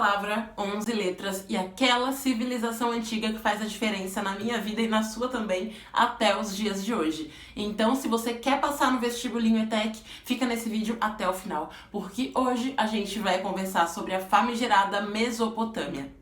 palavra, 11 letras e aquela civilização antiga que faz a diferença na minha vida e na sua também até os dias de hoje. Então, se você quer passar no vestibulinho ETEC, fica nesse vídeo até o final, porque hoje a gente vai conversar sobre a famigerada Mesopotâmia.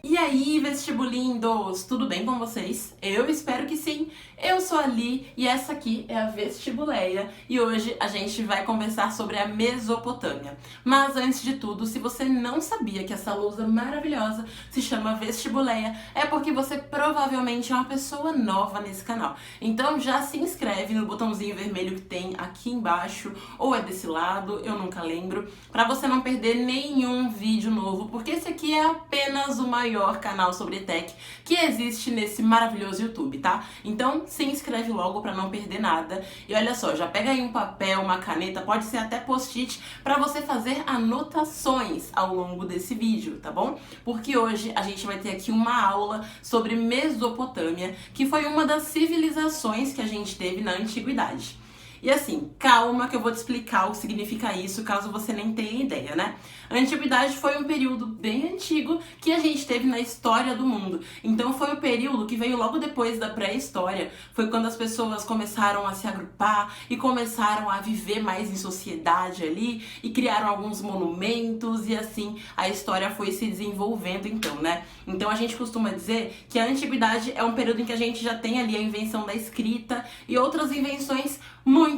E aí, vestibulindos, tudo bem com vocês? Eu espero que sim. Eu sou a Li e essa aqui é a Vestibuleia e hoje a gente vai conversar sobre a Mesopotâmia. Mas antes de tudo, se você não sabia que essa lousa maravilhosa se chama Vestibuleia, é porque você provavelmente é uma pessoa nova nesse canal. Então já se inscreve no botãozinho vermelho que tem aqui embaixo, ou é desse lado, eu nunca lembro, para você não perder nenhum vídeo novo, porque esse aqui é apenas o maior canal sobre ETEC que existe nesse maravilhoso YouTube, tá? Então se inscreve logo pra não perder nada. E olha só, já pega aí um papel, uma caneta, pode ser até post-it, pra você fazer anotações ao longo desse vídeo, tá bom? Porque hoje a gente vai ter aqui uma aula sobre Mesopotâmia, que foi uma das civilizações que a gente teve na antiguidade. E assim, calma que eu vou te explicar o que significa isso, caso você nem tenha ideia, né? A antiguidade foi um período bem antigo que a gente teve na história do mundo. Então foi o período que veio logo depois da pré-história. Foi quando as pessoas começaram a se agrupar e começaram a viver mais em sociedade ali e criaram alguns monumentos e assim a história foi se desenvolvendo então, né? Então a gente costuma dizer que a antiguidade é um período em que a gente já tem ali a invenção da escrita e outras invenções muito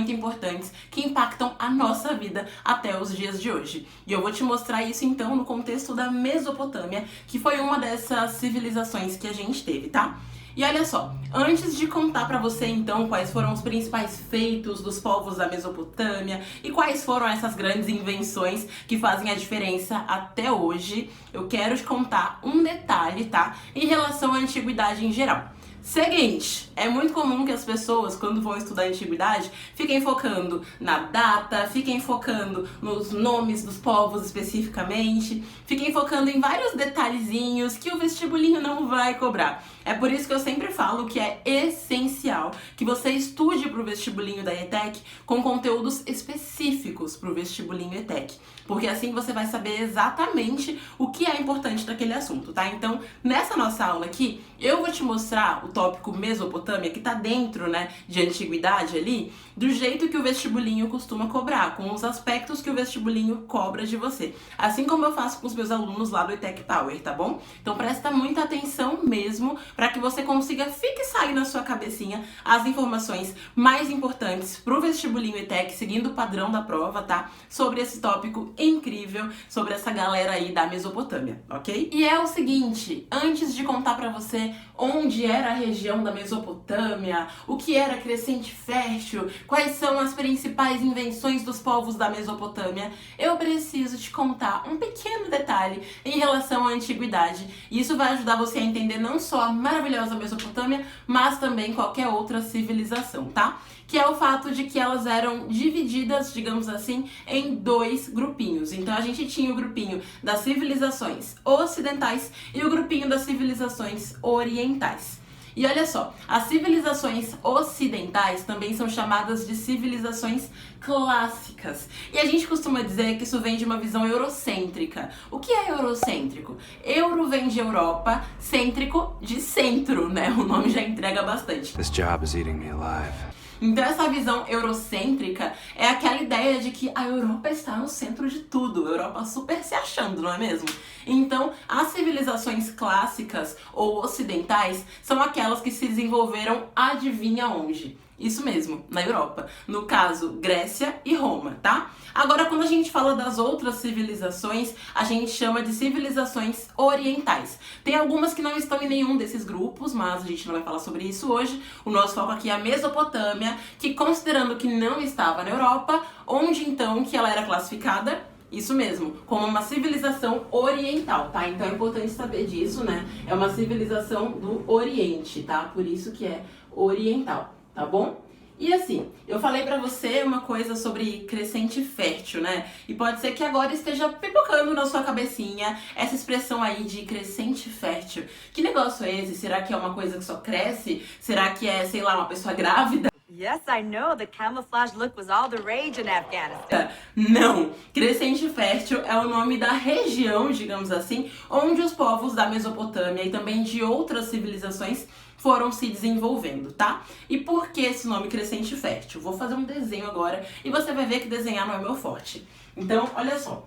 importantes que impactam a nossa vida até os dias de hoje. E eu vou te mostrar isso então no contexto da Mesopotâmia, que foi uma dessas civilizações que a gente teve, tá? E olha só, antes de contar pra você então quais foram os principais feitos dos povos da Mesopotâmia e quais foram essas grandes invenções que fazem a diferença até hoje, eu quero te contar um detalhe, tá? Em relação à antiguidade em geral. Seguinte, é muito comum que as pessoas, quando vão estudar a antiguidade, fiquem focando na data, fiquem focando nos nomes dos povos especificamente, fiquem focando em vários detalhezinhos que o vestibulinho não vai cobrar. É por isso que eu sempre falo que é essencial que você estude para o vestibulinho da ETEC com conteúdos específicos para o vestibulinho ETEC, porque assim você vai saber exatamente o que é importante daquele assunto, tá? Então, nessa nossa aula aqui, eu vou te mostrar o tópico Mesopotâmia, que tá dentro, né, de antiguidade ali, do jeito que o vestibulinho costuma cobrar, com os aspectos que o vestibulinho cobra de você. Assim como eu faço com os meus alunos lá do ETEC Power, tá bom? Então presta muita atenção mesmo, para que você consiga fixar aí na sua cabecinha as informações mais importantes pro vestibulinho ETEC, seguindo o padrão da prova, tá? Sobre esse tópico incrível, sobre essa galera aí da Mesopotâmia, ok? E é o seguinte, antes de contar pra você onde era a região da Mesopotâmia, o que era Crescente Fértil, quais são as principais invenções dos povos da Mesopotâmia, eu preciso te contar um pequeno detalhe em relação à antiguidade. E isso vai ajudar você a entender não só a maravilhosa Mesopotâmia, mas também qualquer outra civilização, tá? Que é o fato de que elas eram divididas, digamos assim, em dois grupinhos. Então a gente tinha o grupinho das civilizações ocidentais e o grupinho das civilizações orientais. E olha só, as civilizações ocidentais também são chamadas de civilizações clássicas. E a gente costuma dizer que isso vem de uma visão eurocêntrica. O que é eurocêntrico? Euro vem de Europa, cêntrico de centro, né? O nome já entrega bastante. This job is eating me alive. Então essa visão eurocêntrica é aquela ideia de que a Europa está no centro de tudo, a Europa super se achando, não é mesmo? Então as civilizações clássicas ou ocidentais são aquelas que se desenvolveram adivinha onde? Isso mesmo, na Europa. No caso, Grécia e Roma, tá? Agora, quando a gente fala das outras civilizações, a gente chama de civilizações orientais. Tem algumas que não estão em nenhum desses grupos, mas a gente não vai falar sobre isso hoje. O nosso foco aqui é a Mesopotâmia, que considerando que não estava na Europa, onde então que ela era classificada? Isso mesmo, como uma civilização oriental, tá? Então é importante saber disso, né? É uma civilização do Oriente, tá? Por isso que é oriental, tá bom? E assim, eu falei pra você uma coisa sobre crescente fértil, né? E pode ser que agora esteja pipocando na sua cabecinha essa expressão aí de crescente fértil. Que negócio é esse? Será que é uma coisa que só cresce? Será que é, sei lá, uma pessoa grávida? Yes, I know. The camouflage look was all the rage in Afghanistan. Não, Crescente Fértil é o nome da região, digamos assim, onde os povos da Mesopotâmia e também de outras civilizações foram se desenvolvendo, tá? E por que esse nome Crescente Fértil? Vou fazer um desenho agora e você vai ver que desenhar não é meu forte. Então, olha só.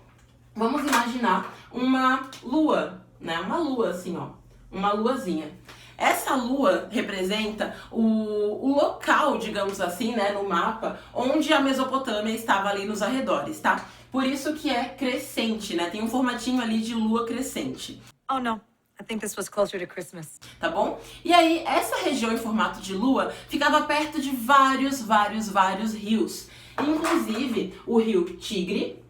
Vamos imaginar uma lua, né? Uma lua assim, ó. Uma luazinha. Essa lua representa o local, digamos assim, né, no mapa, onde a Mesopotâmia estava ali nos arredores, tá? Por isso que é crescente, né? Tem um formatinho ali de lua crescente. Oh, no. I think this was closer to Christmas. Tá bom? E aí, essa região em formato de lua ficava perto de vários rios. Inclusive, o rio Tigre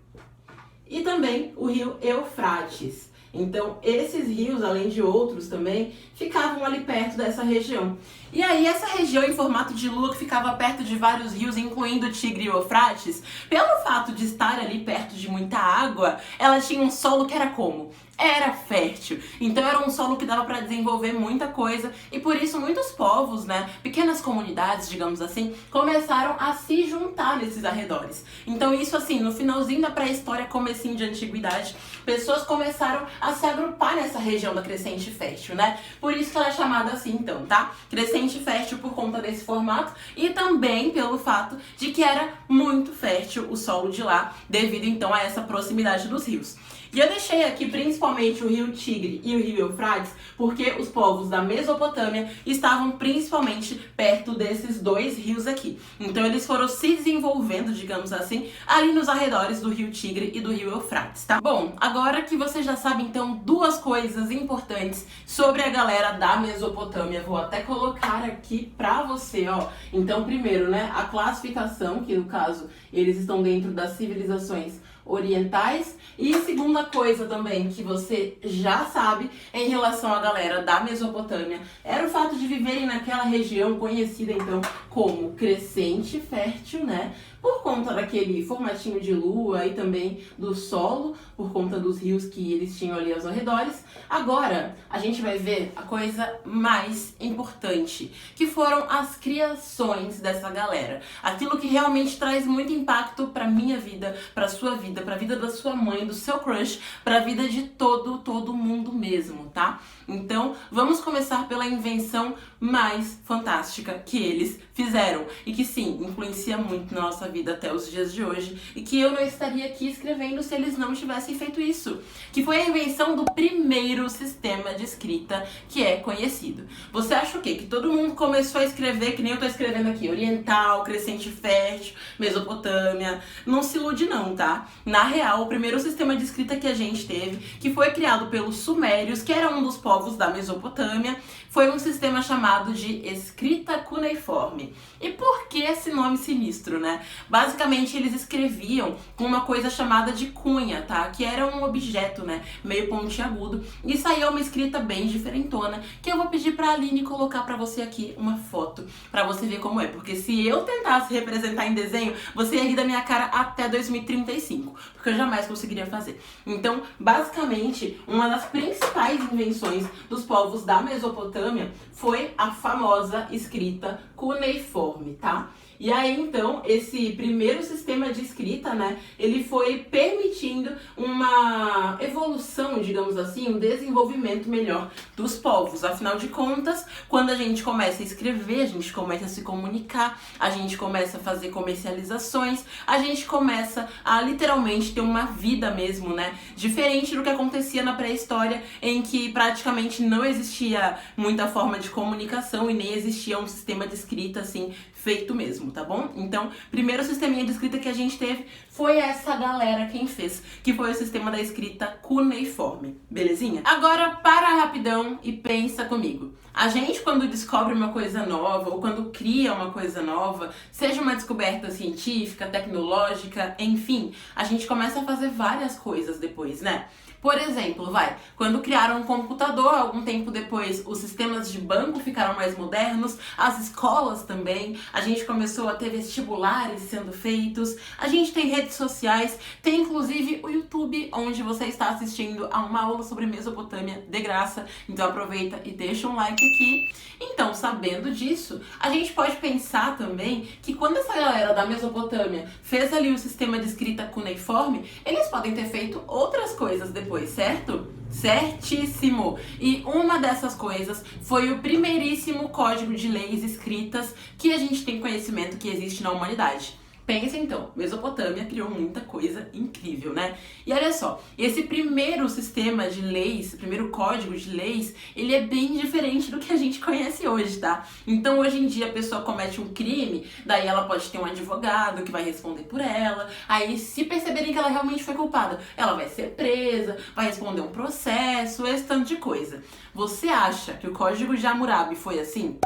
e também o rio Eufrates. Então, esses rios, além de outros também, ficavam ali perto dessa região. E aí, essa região em formato de lua que ficava perto de vários rios, incluindo o Tigre e o Eufrates, pelo fato de estar ali perto de muita água, ela tinha um solo que era como? Era fértil. Então era um solo que dava para desenvolver muita coisa e por isso muitos povos, né, pequenas comunidades, digamos assim, começaram a se juntar nesses arredores. Então isso assim, no finalzinho da pré-história, comecinho de antiguidade, pessoas começaram a se agrupar nessa região da Crescente Fértil, né? Por isso que ela é chamada assim então, tá? Crescente Fértil por conta desse formato e também pelo fato de que era muito fértil o solo de lá, devido então a essa proximidade dos rios. E eu deixei aqui principalmente o rio Tigre e o rio Eufrates porque os povos da Mesopotâmia estavam principalmente perto desses dois rios aqui. Então eles foram se desenvolvendo, digamos assim, ali nos arredores do rio Tigre e do rio Eufrates, tá? Bom, agora que você já sabe então duas coisas importantes sobre a galera da Mesopotâmia, vou até colocar aqui pra você, ó. Então primeiro, né, a classificação, que no caso eles estão dentro das civilizações orientais. E segunda coisa também que você já sabe em relação à galera da Mesopotâmia era o fato de viverem naquela região conhecida então como Crescente Fértil, né? Por conta daquele formatinho de lua e também do solo, por conta dos rios que eles tinham ali aos arredores. Agora, a gente vai ver a coisa mais importante, que foram as criações dessa galera. Aquilo que realmente traz muito impacto pra minha vida, pra sua vida, pra vida da sua mãe, do seu crush, pra vida de todo mundo mesmo, tá? Então, vamos começar pela invenção mais fantástica que eles fizeram e que sim, influencia muito na nossa vida até os dias de hoje e que eu não estaria aqui escrevendo se eles não tivessem feito isso, que foi a invenção do primeiro sistema de escrita que é conhecido. Você acha o quê? Que todo mundo começou a escrever que nem eu tô escrevendo aqui, oriental, Crescente Fértil, Mesopotâmia? Não se ilude não, tá? Na real, o primeiro sistema de escrita que a gente teve, que foi criado pelos sumérios, que era um dos povos da Mesopotâmia, foi um sistema chamado de escrita cuneiforme. E por que esse nome sinistro, né? Basicamente, eles escreviam com uma coisa chamada de cunha, tá? Que era um objeto, né? Meio pontiagudo. E saía uma escrita bem diferentona, que eu vou pedir pra Aline colocar pra você aqui uma foto, pra você ver como é. Porque se eu tentasse representar em desenho, você ia rir da minha cara até 2035. Porque eu jamais conseguiria fazer. Então, basicamente, uma das principais invenções dos povos da Mesopotâmia foi a famosa escrita cuneiforme, tá? E aí, então, esse primeiro sistema de escrita, né, ele foi permitindo uma evolução, digamos assim, um desenvolvimento melhor dos povos. Afinal de contas, quando a gente começa a escrever, a gente começa a se comunicar, a gente começa a fazer comercializações, a gente começa a literalmente ter uma vida mesmo, né, diferente do que acontecia na pré-história, em que praticamente não existia muita forma de comunicação e nem existia um sistema de escrita, assim, feito mesmo, tá bom? Então, primeiro sisteminha de escrita que a gente teve foi essa galera quem fez, que foi o sistema da escrita cuneiforme, belezinha? Agora, para rapidão e pensa comigo. A gente, quando descobre uma coisa nova, ou quando cria uma coisa nova, seja uma descoberta científica, tecnológica, enfim, a gente começa a fazer várias coisas depois, né? Por exemplo, quando criaram um computador, algum tempo depois os sistemas de banco ficaram mais modernos, as escolas também, a gente começou a ter vestibulares sendo feitos, a gente tem redes sociais, tem inclusive o YouTube, onde você está assistindo a uma aula sobre Mesopotâmia de graça, então aproveita e deixa um like aqui. Então, sabendo disso, a gente pode pensar também que quando essa galera da Mesopotâmia fez ali o sistema de escrita cuneiforme, eles podem ter feito outras coisas depois, certo? Certíssimo! E uma dessas coisas foi o primeiríssimo código de leis escritas que a gente tem conhecimento que existe na humanidade. Pensa então, Mesopotâmia criou muita coisa incrível, né? E olha só, esse primeiro sistema de leis, esse primeiro código de leis, ele é bem diferente do que a gente conhece hoje, tá? Então hoje em dia a pessoa comete um crime, daí ela pode ter um advogado que vai responder por ela, aí se perceberem que ela realmente foi culpada, ela vai ser presa, vai responder um processo, esse tanto de coisa. Você acha que o Código de Hammurabi foi assim?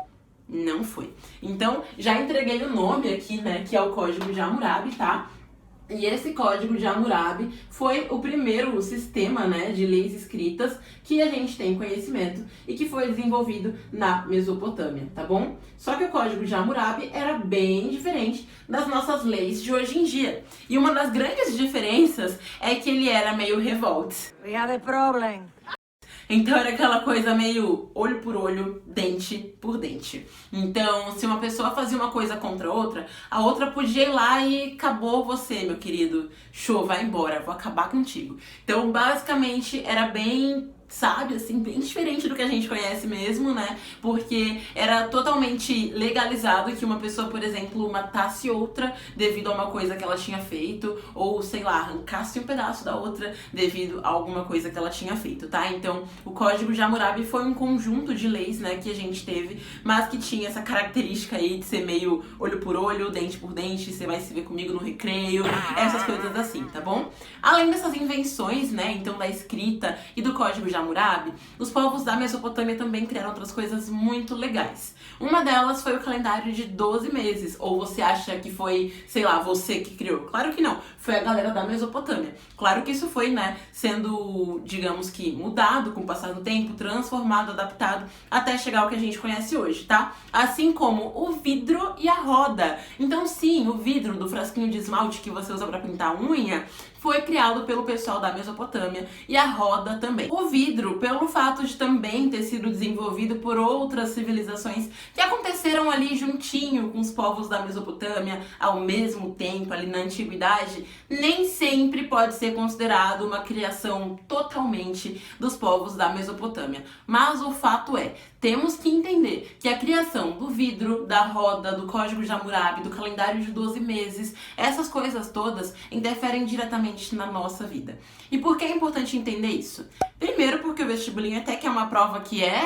Não foi. Então, já entreguei o nome aqui, né, que é o Código de Hammurabi, tá? E esse Código de Hammurabi foi o primeiro sistema, né, de leis escritas que a gente tem conhecimento e que foi desenvolvido na Mesopotâmia, tá bom? Só que o Código de Hammurabi era bem diferente das nossas leis de hoje em dia. E uma das grandes diferenças é que ele era meio revolt. We have a problem. Então era aquela coisa meio olho por olho, dente por dente. Então, se uma pessoa fazia uma coisa contra outra, a outra podia ir lá e acabou você, meu querido. Show, vai embora, vou acabar contigo. Então, basicamente, era bem, sabe, assim, bem diferente do que a gente conhece mesmo, né? Porque era totalmente legalizado que uma pessoa, por exemplo, matasse outra devido a uma coisa que ela tinha feito, ou, sei lá, arrancasse um pedaço da outra devido a alguma coisa que ela tinha feito, tá? Então, o Código de Hammurabi foi um conjunto de leis, né, que a gente teve, mas que tinha essa característica aí de ser meio olho por olho, dente por dente, você vai se ver comigo no recreio, essas coisas assim, tá bom? Além dessas invenções, né, então da escrita e do Código de Hammurabi, os povos da Mesopotâmia também criaram outras coisas muito legais. Uma delas foi o calendário de 12 meses, ou você acha que foi, sei lá, você que criou? Claro que não, foi a galera da Mesopotâmia. Claro que isso foi, né, sendo, digamos que, mudado com o passar do tempo, transformado, adaptado, até chegar ao que a gente conhece hoje, tá? Assim como o vidro e a roda. Então sim, o vidro do frasquinho de esmalte que você usa pra pintar a unha foi criado pelo pessoal da Mesopotâmia e a roda também. O vidro, pelo fato de também ter sido desenvolvido por outras civilizações que aconteceram ali juntinho com os povos da Mesopotâmia ao mesmo tempo, ali na antiguidade, nem sempre pode ser considerado uma criação totalmente dos povos da Mesopotâmia. Mas o fato é, temos que entender que a criação do vidro, da roda, do Código de Hammurabi, do calendário de 12 meses, essas coisas todas interferem diretamente na nossa vida. E por que é importante entender isso? Primeiro porque o vestibulinho até que é uma prova que é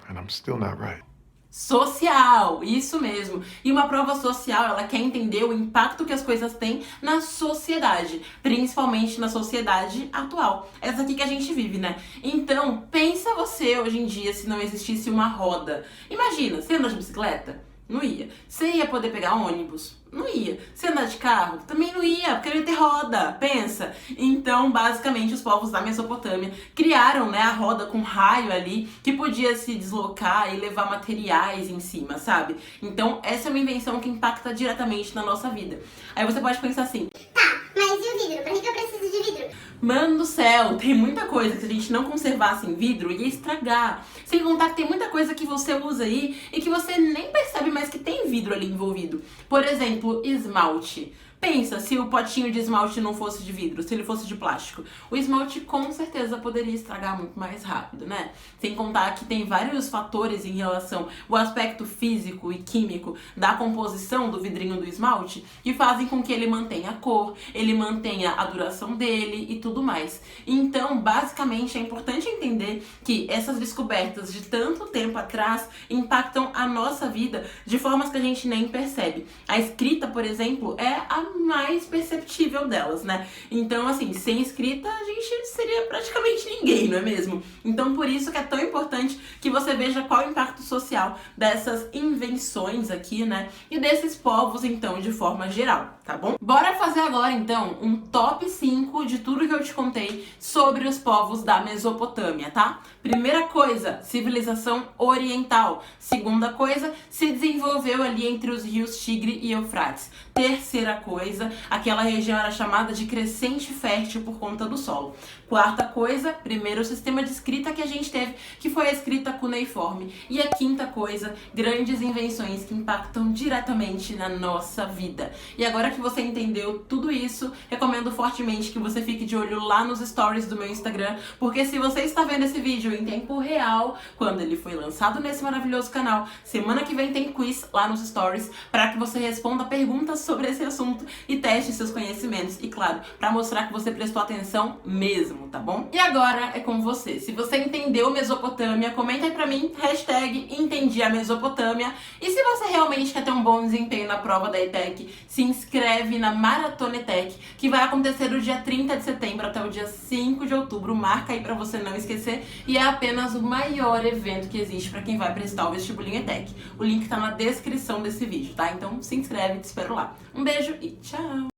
And I'm still not right. social, isso mesmo. E uma prova social, ela quer entender o impacto que as coisas têm na sociedade, principalmente na sociedade atual. Essa aqui que a gente vive, né? Então, pensa você hoje em dia se não existisse uma roda. Imagina, você anda de bicicleta? Não ia. Você ia poder pegar ônibus? Não ia. Você andar de carro? Também não ia, porque não ia ter roda. Pensa. Então, basicamente, os povos da Mesopotâmia criaram, né, a roda com raio ali, que podia se deslocar e levar materiais em cima, sabe? Então, essa é uma invenção que impacta diretamente na nossa vida. Aí você pode pensar assim, Tá, mas e o vidro? Pra que eu preciso de vidro? mano do céu, tem muita coisa que se a gente não conservasse em vidro ia estragar. Sem contar que tem muita coisa que você usa aí e que você nem percebe mais que tem vidro ali envolvido. Por exemplo, esmalte. Pensa se o potinho de esmalte não fosse de vidro, se ele fosse de plástico. O esmalte com certeza poderia estragar muito mais rápido, né? Sem contar que tem vários fatores em relação ao aspecto físico e químico da composição do vidrinho do esmalte que fazem com que ele mantenha a cor, ele mantenha a duração dele e tudo mais. Então, basicamente, é importante entender que essas descobertas de tanto tempo atrás impactam a nossa vida de formas que a gente nem percebe. A escrita, por exemplo, é a mais perceptível delas, né? Então, assim, sem escrita a gente seria praticamente ninguém, não é mesmo? Então, por isso que é tão importante que você veja qual é o impacto social dessas invenções aqui, né? E desses povos, então, de forma geral, tá bom? Bora fazer agora, então, um top 5 de tudo que eu eu te contei sobre os povos da Mesopotâmia, tá? Primeira coisa, civilização oriental. Segunda coisa, se desenvolveu ali entre os rios Tigre e Eufrates. Terceira coisa, aquela região era chamada de crescente fértil por conta do solo. Quarta coisa, primeiro sistema de escrita que a gente teve, que foi a escrita cuneiforme. E a quinta coisa, grandes invenções que impactam diretamente na nossa vida. E agora que você entendeu tudo isso, recomendo fortemente que você fique de olho lá nos stories do meu Instagram, porque se você está vendo esse vídeo em tempo real, quando ele foi lançado nesse maravilhoso canal, semana que vem tem quiz lá nos stories para que você responda perguntas sobre esse assunto e teste seus conhecimentos. E claro, para mostrar que você prestou atenção mesmo, tá bom? E agora é com você. Se você entendeu Mesopotâmia, comenta aí pra mim, hashtag entendi a Mesopotâmia. E se você realmente quer ter um bom desempenho na prova da ETEC, se inscreve na Maratona ETEC, que vai acontecer do dia 30 de setembro até o dia 5 de outubro. Marca aí pra você não esquecer. E é apenas o maior evento que existe pra quem vai prestar o vestibulinho ETEC. O link tá na descrição desse vídeo, tá? Então se inscreve, te espero lá. Um beijo e tchau!